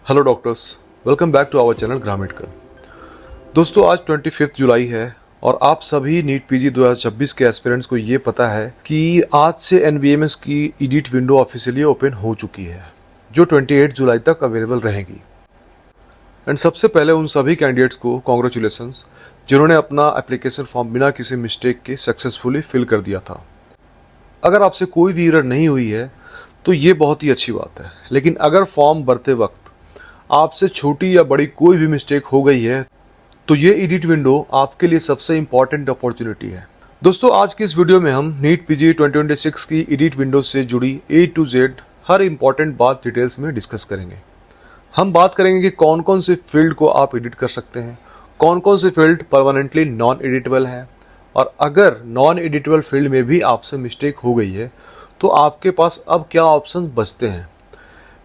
Hello doctors, welcome back to our channel ग्रामेडिकल। दोस्तों, आज 25 जुलाई है और आप सभी नीट पीजी 2026 के एस्पिरेंट्स को ये पता है कि आज से एनबीएमएस की एडिट विंडो ऑफिशियली ओपन हो चुकी है, जो 28 जुलाई तक अवेलेबल रहेगी। एंड सबसे पहले उन सभी कैंडिडेट्स को कॉन्ग्रेचुलेशंस जिन्होंने अपना एप्लीकेशन फॉर्म बिना किसी मिस्टेक के सक्सेसफुली फिल कर दिया था। अगर आपसे कोई भी एरर नहीं हुई है तो ये बहुत ही अच्छी बात है, लेकिन अगर फॉर्म भरते वक्त आपसे छोटी या बड़ी कोई भी मिस्टेक हो गई है तो ये एडिट विंडो आपके लिए सबसे इंपॉर्टेंट अपॉर्चुनिटी है। दोस्तों, आज की इस वीडियो में हम नीट पीजी 2026 की एडिट विंडो से जुड़ी A to Z her important बात डिटेल्स में डिस्कस करेंगे। हम बात करेंगे कि कौन कौन से फील्ड को आप एडिट कर सकते हैं, कौन कौन से फील्ड परमानेंटली नॉन एडिटेबल है, और अगर नॉन एडिटेबल फील्ड में भी आपसे मिस्टेक हो गई है तो आपके पास अब क्या ऑप्शन बचते हैं,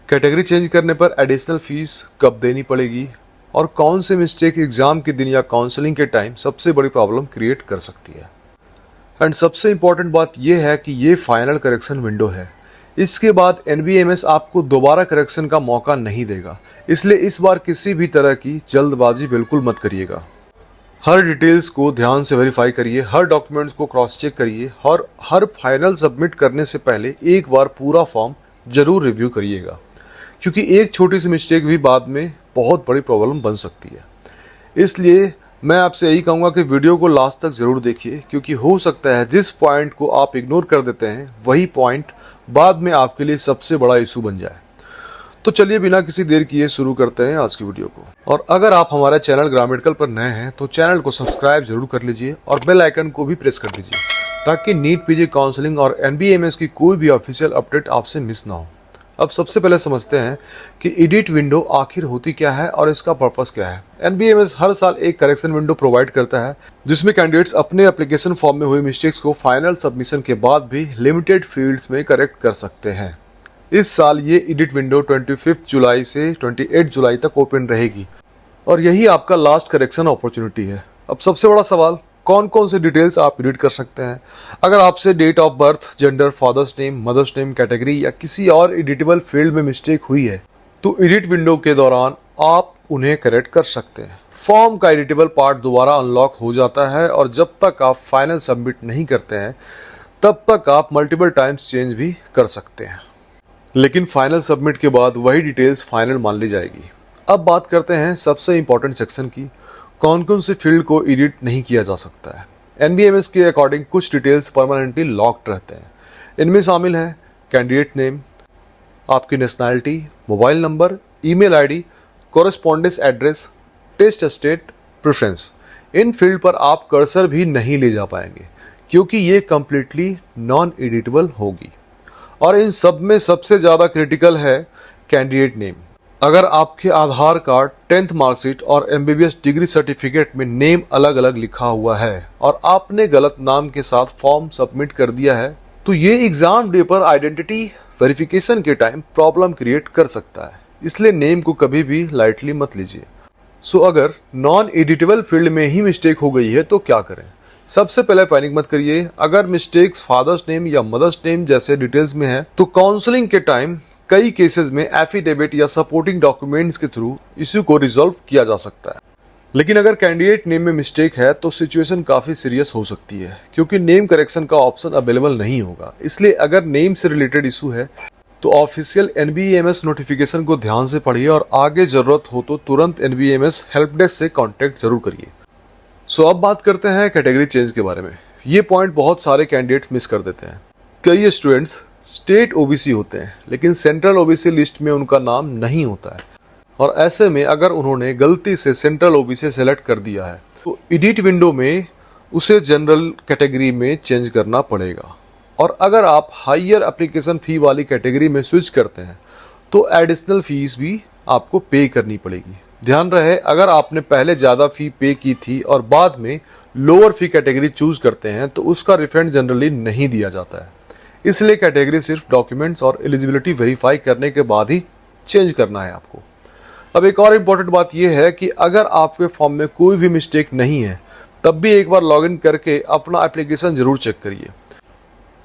कैटेगरी चेंज करने पर एडिशनल फीस कब देनी पड़ेगी, और कौन से मिस्टेक एग्जाम के दिन या काउंसलिंग के टाइम सबसे बड़ी प्रॉब्लम क्रिएट कर सकती है। एंड सबसे इंपॉर्टेंट बात यह है कि ये फाइनल करेक्शन विंडो है। इसके बाद एनबीएमएस आपको दोबारा करेक्शन का मौका नहीं देगा, इसलिए इस बार किसी भी तरह की जल्दबाजी बिल्कुल मत करिएगा। हर डिटेल्स को ध्यान से वेरीफाई करिए, हर डॉक्यूमेंट्स को क्रॉस चेक करिए और हर फाइनल सबमिट करने से पहले एक बार पूरा फॉर्म जरूर रिव्यू करिएगा, क्योंकि एक छोटी सी मिस्टेक भी बाद में बहुत बड़ी प्रॉब्लम बन सकती है। इसलिए मैं आपसे यही कहूंगा कि वीडियो को लास्ट तक जरूर देखिए, क्योंकि हो सकता है जिस पॉइंट को आप इग्नोर कर देते हैं वही पॉइंट बाद में आपके लिए सबसे बड़ा इशू बन जाए। तो चलिए बिना किसी देर किए शुरू करते हैं आज की वीडियो को। और अगर आप हमारे चैनल ग्रामेडिकल पर नए हैं तो चैनल को सब्सक्राइब जरूर कर लीजिए और बेल आइकन को भी प्रेस कर दीजिए, ताकि नीट पीजी काउंसलिंग और एनबीएमएस की कोई भी ऑफिशियल अपडेट आपसे मिस ना हो। अब सबसे पहले समझते हैं कि एडिट विंडो आखिर होती क्या है और इसका पर्पस क्या है। एनबीएमएस हर साल एक करेक्शन विंडो प्रोवाइड करता है, जिसमें कैंडिडेट्स अपने एप्लीकेशन फॉर्म में हुई मिस्टेक्स को फाइनल सबमिशन के बाद भी लिमिटेड फील्ड्स में करेक्ट कर सकते हैं। इस साल ये एडिट विंडो 25 जुलाई से 28 जुलाई तक ओपन रहेगी और यही आपका लास्ट करेक्शन अपॉर्चुनिटी है। अब सबसे बड़ा सवाल, कौन कौन से डिटेल्स आप एडिट कर सकते हैं। अगर आपसे date of birth, gender, father's name, mother's name, category या किसी और एडिटेबल फील्ड में मिस्टेक हुई है तो एडिट विंडो के दौरान आप उन्हें करेक्ट कर सकते हैं। फॉर्म का एडिटेबल पार्ट दोबारा अनलॉक हो जाता है और जब तक आप फाइनल सबमिट नहीं करते हैं तब तक आप मल्टीपल टाइम्स चेंज भी कर सकते हैं, लेकिन फाइनल सबमिट के बाद वही डिटेल्स फाइनल मान ली जाएगी। अब बात करते हैं सबसे इंपॉर्टेंट सेक्शन की, कौन कौन से फील्ड को एडिट नहीं किया जा सकता है। एनबीएमएस के अकॉर्डिंग कुछ डिटेल्स परमानेंटली लॉक्ड रहते हैं। इनमें शामिल है कैंडिडेट नेम, आपकी nationality, mobile number, email ID, correspondence address, test state, preference. इन फील्ड पर आप कर्सर भी नहीं ले जा पाएंगे, क्योंकि ये कंप्लीटली नॉन एडिटेबल होगी। और इन सब में सबसे ज्यादा क्रिटिकल है कैंडिडेट नेम। अगर आपके आधार कार्ड, 10th मार्कशीट और एमबीबीएस डिग्री सर्टिफिकेट में नेम अलग अलग लिखा हुआ है और आपने गलत नाम के साथ फॉर्म सबमिट कर दिया है तो ये एग्जाम डे पर आइडेंटिटी वेरिफिकेशन के टाइम प्रॉब्लम क्रिएट कर सकता है। इसलिए नेम को कभी भी लाइटली मत लीजिए। सो अगर नॉन एडिटेबल फील्ड में ही मिस्टेक हो गई है तो क्या करें। सबसे पहले पैनिक मत करिए। अगर मिस्टेक्स फादर्स नेम या मदर्स नेम जैसे डिटेल्स में है तो काउंसलिंग के टाइम कई केसेस में एफिडेविट या सपोर्टिंग डॉक्यूमेंट्स के थ्रू इश्यू को रिजॉल्व किया जा सकता है। लेकिन अगर कैंडिडेट नेम में मिस्टेक है तो सिचुएशन काफी सीरियस हो सकती है, क्योंकि नेम करेक्शन का ऑप्शन अवेलेबल नहीं होगा। इसलिए अगर नेम से रिलेटेड इशू है तो ऑफिशियल एनबीएमएस नोटिफिकेशन को ध्यान से पढ़िए और आगे जरूरत हो तो तुरंत एनबीएमएस हेल्प डेस्क से कॉन्टेक्ट जरूर करिए। सो अब बात करते हैं कैटेगरी चेंज के बारे में। ये पॉइंट बहुत सारे कैंडिडेट मिस कर देते हैं। कई स्टूडेंट्स स्टेट ओबीसी होते हैं लेकिन सेंट्रल ओबीसी लिस्ट में उनका नाम नहीं होता है, और ऐसे में अगर उन्होंने गलती से सेंट्रल ओबीसी सेलेक्ट कर दिया है तो एडिट विंडो में उसे जनरल कैटेगरी में चेंज करना पड़ेगा। और अगर आप हायर एप्लीकेशन फी वाली कैटेगरी में स्विच करते हैं तो एडिशनल फीस भी आपको पे करनी पड़ेगी। ध्यान रहे, अगर आपने पहले ज्यादा फी पे की थी और बाद में लोअर फी कैटेगरी चूज करते हैं तो उसका रिफंड जनरली नहीं दिया जाता है। इसलिए कैटेगरी सिर्फ डॉक्यूमेंट्स और एलिजिबिलिटी वेरीफाई करने के बाद ही चेंज करना है आपको। अब एक और इम्पोर्टेंट बात यह है कि अगर आपके फॉर्म में कोई भी मिस्टेक नहीं है तब भी एक बार लॉगिन करके अपना एप्लीकेशन जरूर चेक करिए।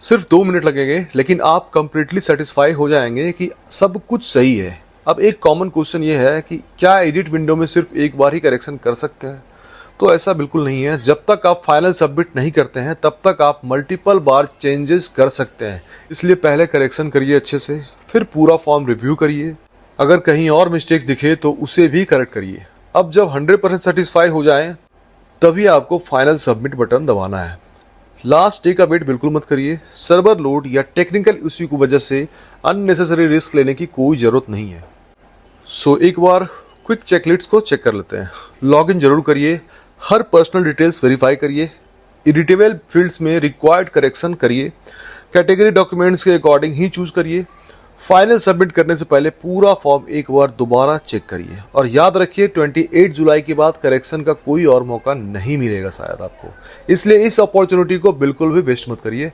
सिर्फ 2 मिनट लगेंगे, लेकिन आप कंप्लीटली सेटिस्फाई हो जाएंगे कि सब कुछ सही है। अब एक कॉमन क्वेश्चन ये है कि क्या एडिट विंडो में सिर्फ एक बार ही करेक्शन कर सकते हैं? तो ऐसा बिल्कुल नहीं है। जब तक आप फाइनल सबमिट नहीं करते हैं तब तक आप मल्टीपल बार चेंजेस कर सकते हैं। इसलिए पहले करेक्शन करिए अच्छे से, फिर पूरा फॉर्म रिव्यू करिए। अगर कहीं और मिस्टेक्स दिखे तो उसे भी करेक्ट करिए। अब जब 100% सेटिस्फाई हो जाए तभी आपको फाइनल सबमिट बटन दबाना है। लास्ट डे का वेट बिल्कुल मत करिए। सर्वर लोड या टेक्निकल इश्यू की वजह से अननेसेसरी रिस्क लेने की कोई जरूरत नहीं है। सो एक बार क्विक चेकलिस्ट को चेक कर लेते हैं। लॉगिन जरूर करिए, हर पर्सनल डिटेल्स वेरीफाई करिए, एडिटेबल फील्ड्स में रिक्वायर्ड करेक्शन करिए, कैटेगरी डॉक्यूमेंट्स के अकॉर्डिंग ही चूज करिए। फाइनल सबमिट करने से पहले पूरा फॉर्म एक बार दोबारा चेक करिए और याद रखिए 28 जुलाई के बाद करेक्शन का कोई और मौका नहीं मिलेगा शायद आपको, इसलिए इस अपॉर्चुनिटी को बिल्कुल भी वेस्ट मत करिए।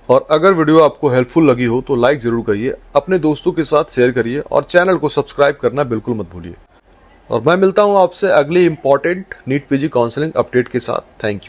और अगर वीडियो आपको हेल्पफुल लगी हो तो लाइक जरूर करिए, अपने दोस्तों के साथ शेयर करिए और चैनल को सब्सक्राइब करना बिल्कुल मत भूलिए। और मैं मिलता हूं आपसे अगली important NEET PG counselling update के साथ। Thank you.